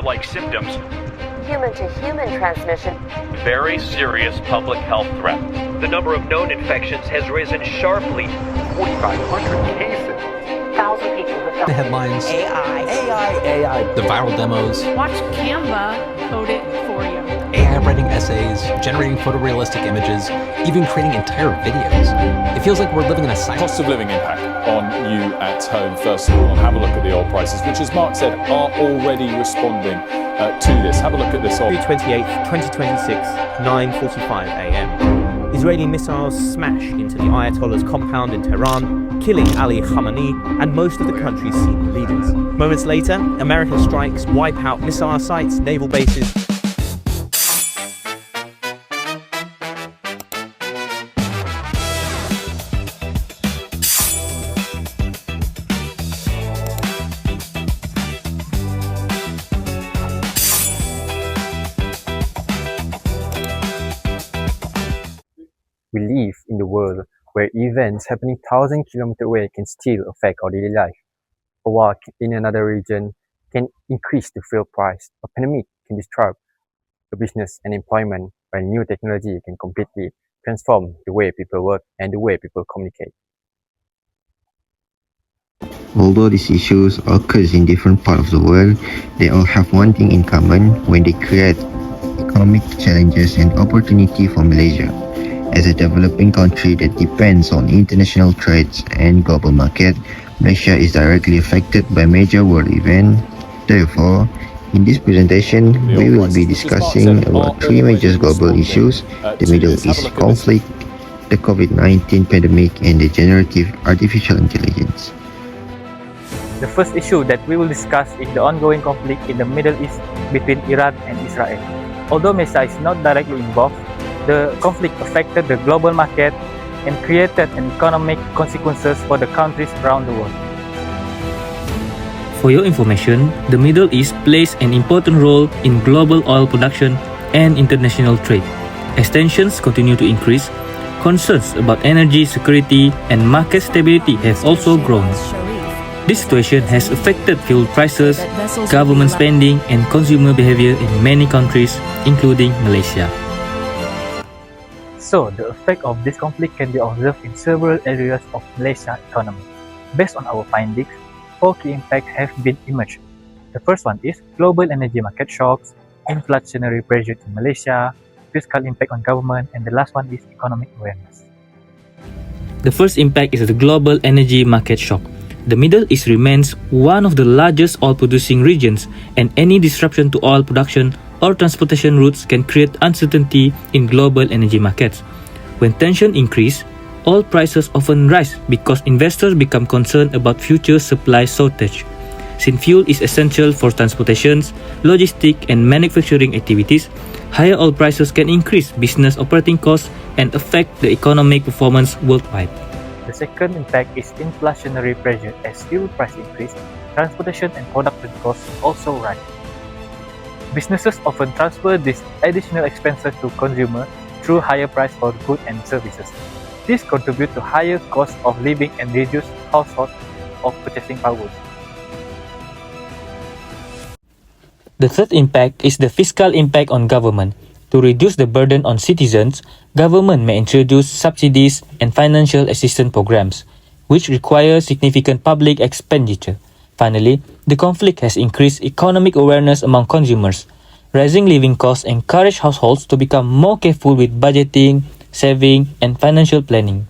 flu-like symptoms. Human-to-human transmission. Very serious public health threat. The number of known infections has risen sharply. 4,500 cases. 1,000 people have died. The headlines. AI. The viral demos. Watch Canva code it for you. AI writing essays, generating photorealistic images, even creating entire videos. It feels like we're living in a cycle. Cost of living impact on you at home, first of all, and have a look at the oil prices, which, as Mark said, are already responding to this. Have a look at this. February 28th, 2026, 9:45 a.m. Israeli missiles smash into the Ayatollah's compound in Tehran, killing Ali Khamenei and most of the country's senior leaders. Moments later, American strikes wipe out missile sites, naval bases. We live in the world where events happening 1,000 kilometers away can still affect our daily life. A war in another region can increase the fuel price. A pandemic can disrupt the business and employment, while new technology can completely transform the way people work and the way people communicate. Although these issues occur in different parts of the world, they all have one thing in common when they create economic challenges and opportunity for Malaysia. As a developing country that depends on international trades and global market, Malaysia is directly affected by major world events. Therefore, in this presentation, we will be discussing about three major global issues: the Middle East conflict, the COVID-19 pandemic, and the generative artificial intelligence. The first issue that we will discuss is the ongoing conflict in the Middle East between Iran and Israel. Although Malaysia is not directly involved, the conflict affected the global market and created an economic consequences for the countries around the world. For your information, the Middle East plays an important role in global oil production and international trade. As tensions continue to increase, concerns about energy security and market stability have also grown. This situation has affected fuel prices, government spending, and consumer behavior in many countries, including Malaysia. So, the effect of this conflict can be observed in several areas of Malaysia's economy. Based on our findings, four key impacts have been emerged. The first one is global energy market shocks, inflationary pressure in Malaysia, fiscal impact on government, and the last one is economic awareness. The first impact is the global energy market shock. The Middle East remains one of the largest oil-producing regions, and any disruption to oil production or transportation routes can create uncertainty in global energy markets. When tension increase, oil prices often rise because investors become concerned about future supply shortage. Since fuel is essential for transportations, logistics, and manufacturing activities, higher oil prices can increase business operating costs and affect the economic performance worldwide. The second impact is inflationary pressure. As fuel price increase, transportation and production costs also rise. Businesses often transfer these additional expenses to consumers through higher price for goods and services. This contributes to higher cost of living and reduced household of purchasing power. The third impact is the fiscal impact on government. To reduce the burden on citizens, government may introduce subsidies and financial assistance programs, which require significant public expenditure. Finally, the conflict has increased economic awareness among consumers. Rising living costs encourage households to become more careful with budgeting, saving, and financial planning.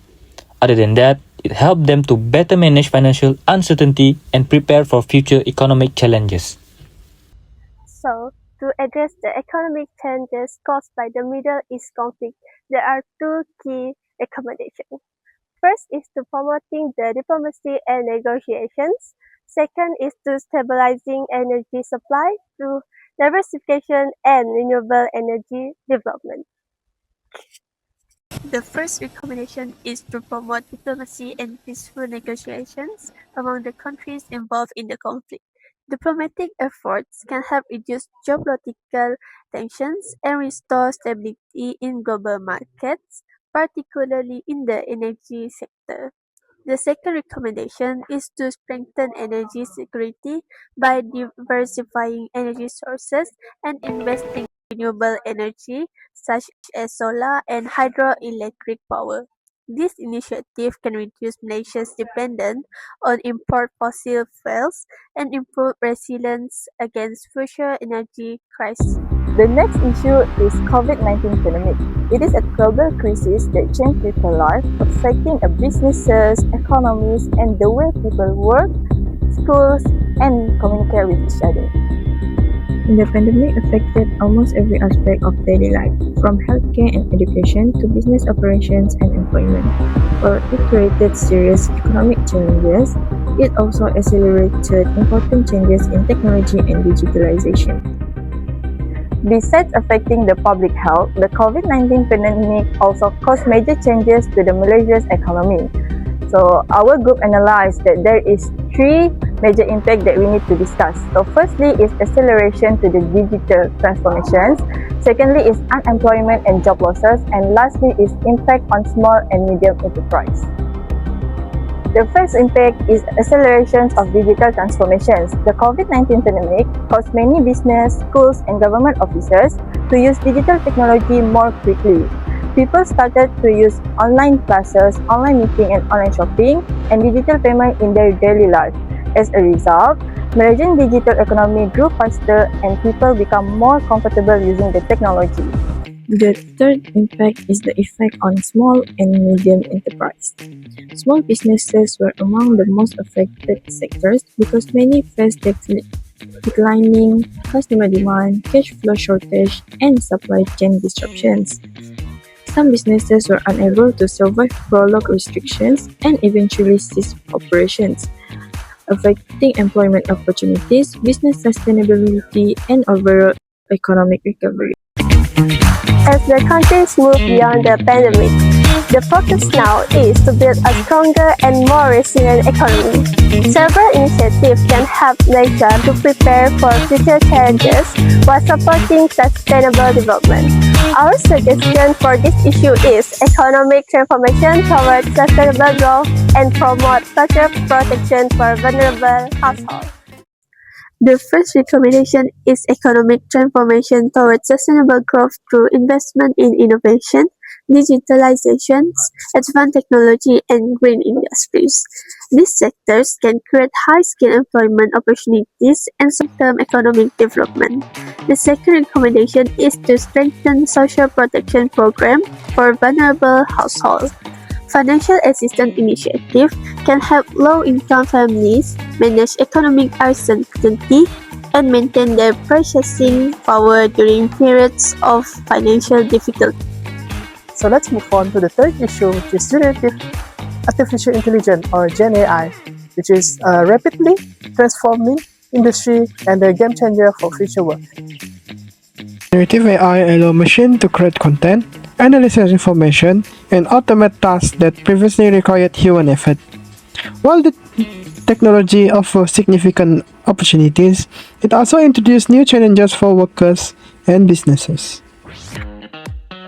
Other than that, it helped them to better manage financial uncertainty and prepare for future economic challenges. So, to address the economic challenges caused by the Middle East conflict, there are two key recommendations. First is to promoting the diplomacy and negotiations. Second is to stabilizing energy supply through diversification and renewable energy development. The first recommendation is to promote diplomacy and peaceful negotiations among the countries involved in the conflict. Diplomatic efforts can help reduce geopolitical tensions and restore stability in global markets, particularly in the energy sector. The second recommendation is to strengthen energy security by diversifying energy sources and investing in renewable energy such as solar and hydroelectric power. This initiative can reduce Malaysia's dependence on import fossil fuels and improve resilience against future energy crises. The next issue is COVID-19 pandemic. It is a global crisis that changed people's lives, affecting businesses, economies, and the way people work, schools, and communicate with each other. The pandemic affected almost every aspect of daily life, from healthcare and education to business operations and employment. While it created serious economic challenges, it also accelerated important changes in technology and digitalization. Besides affecting the public health, the COVID-19 pandemic also caused major changes to the Malaysia's economy. So our group analyzed that there is three major impacts that we need to discuss. So firstly is acceleration to the digital transformations. Secondly is unemployment and job losses. And lastly is impact on small and medium enterprise. The first impact is acceleration of digital transformations. The COVID-19 pandemic caused many business, schools, and government offices to use digital technology more quickly. People started to use online classes, online meeting, and online shopping, and digital payment in their daily life. As a result, Malaysian digital economy grew faster and people become more comfortable using the technology. The third impact is the effect on small and medium enterprise. Small businesses were among the most affected sectors because many faced declining customer demand, cash flow shortage, and supply chain disruptions. Some businesses were unable to survive prolonged restrictions and eventually ceased operations, affecting employment opportunities, business sustainability, and overall economic recovery. As the countries move beyond the pandemic, the focus now is to build a stronger and more resilient economy. Several initiatives can help Malaysia to prepare for future challenges while supporting sustainable development. Our suggestion for this issue is economic transformation towards sustainable growth and promote social protection for vulnerable households. The first recommendation is economic transformation towards sustainable growth through investment in innovation, digitalization, advanced technology, and green industries. These sectors can create high-skill employment opportunities and long-term economic development. The second recommendation is to strengthen social protection program for vulnerable households. Financial assistance initiatives can help low-income families manage economic uncertainty and maintain their purchasing power during periods of financial difficulty. So let's move on to the third issue, which is generative artificial intelligence or Gen AI, which is a rapidly transforming industry and a game changer for future work. Generative AI allows machines to create content, analyze information, and automate tasks that previously required human effort. While the technology offers significant opportunities, it also introduces new challenges for workers and businesses.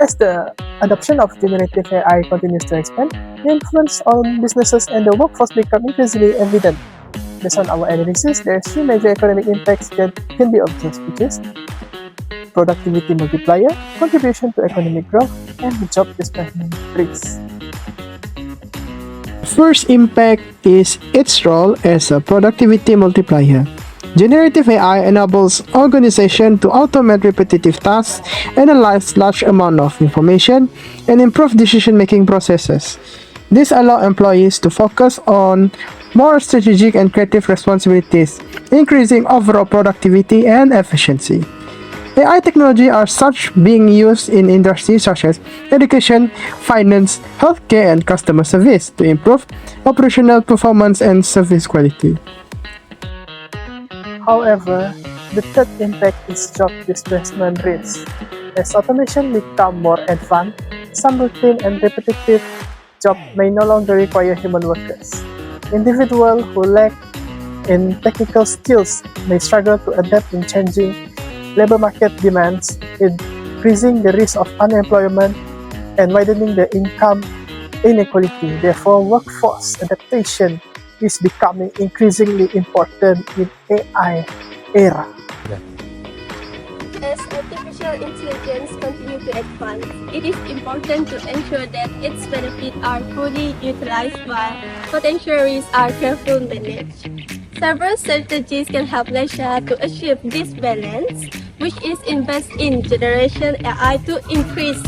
As the adoption of generative AI continues to expand, the influence on businesses and the workforce become increasingly evident. Based on our analysis, there are three major economic impacts that can be observed, which is productivity multiplier, contribution to economic growth, and job displacement risks. First impact is its role as a productivity multiplier. Generative AI enables organizations to automate repetitive tasks, analyze large amounts of information, and improve decision-making processes. This allows employees to focus on more strategic and creative responsibilities, increasing overall productivity and efficiency. AI technology are such being used in industries such as education, finance, healthcare, and customer service to improve operational performance and service quality. However, the third impact is job displacement risk. As automation becomes more advanced, some routine and repetitive jobs may no longer require human workers. Individuals who lack in technical skills may struggle to adapt in changing labor market demands, increasing the risk of unemployment and widening the income inequality. Therefore, workforce adaptation is becoming increasingly important in AI era. As artificial intelligence continues to advance, it is important to ensure that its benefits are fully utilized while potential risks are carefully managed. Several strategies can help Malaysia to achieve this balance, which is invest in generation AI to increase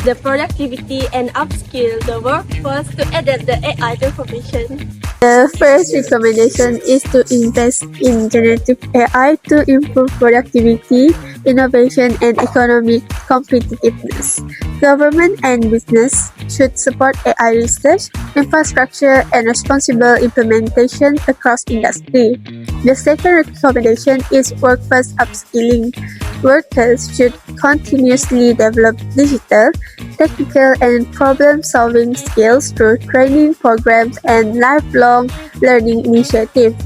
the productivity and upskill the workforce to adapt the AI transformation. The first recommendation is to invest in generative AI to improve productivity, innovation, and economic competitiveness. Government and business should support AI research, infrastructure, and responsible implementation across industry. The second recommendation is workforce upskilling. Workers should continuously develop digital, technical, and problem-solving skills through training programs and lifelong learning initiatives.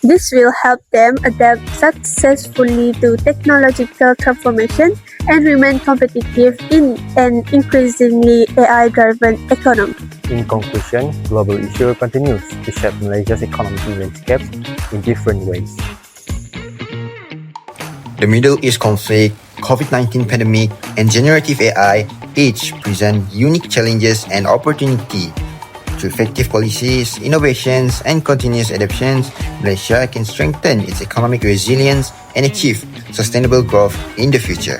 This will help them adapt successfully to technological transformation and remain competitive in an increasingly AI-driven economy. In conclusion, global issue continues to shape Malaysia's economic landscape in different ways. The Middle East conflict, COVID-19 pandemic, and generative AI each present unique challenges and opportunity. Through effective policies, innovations, and continuous adaptations, Malaysia can strengthen its economic resilience and achieve sustainable growth in the future.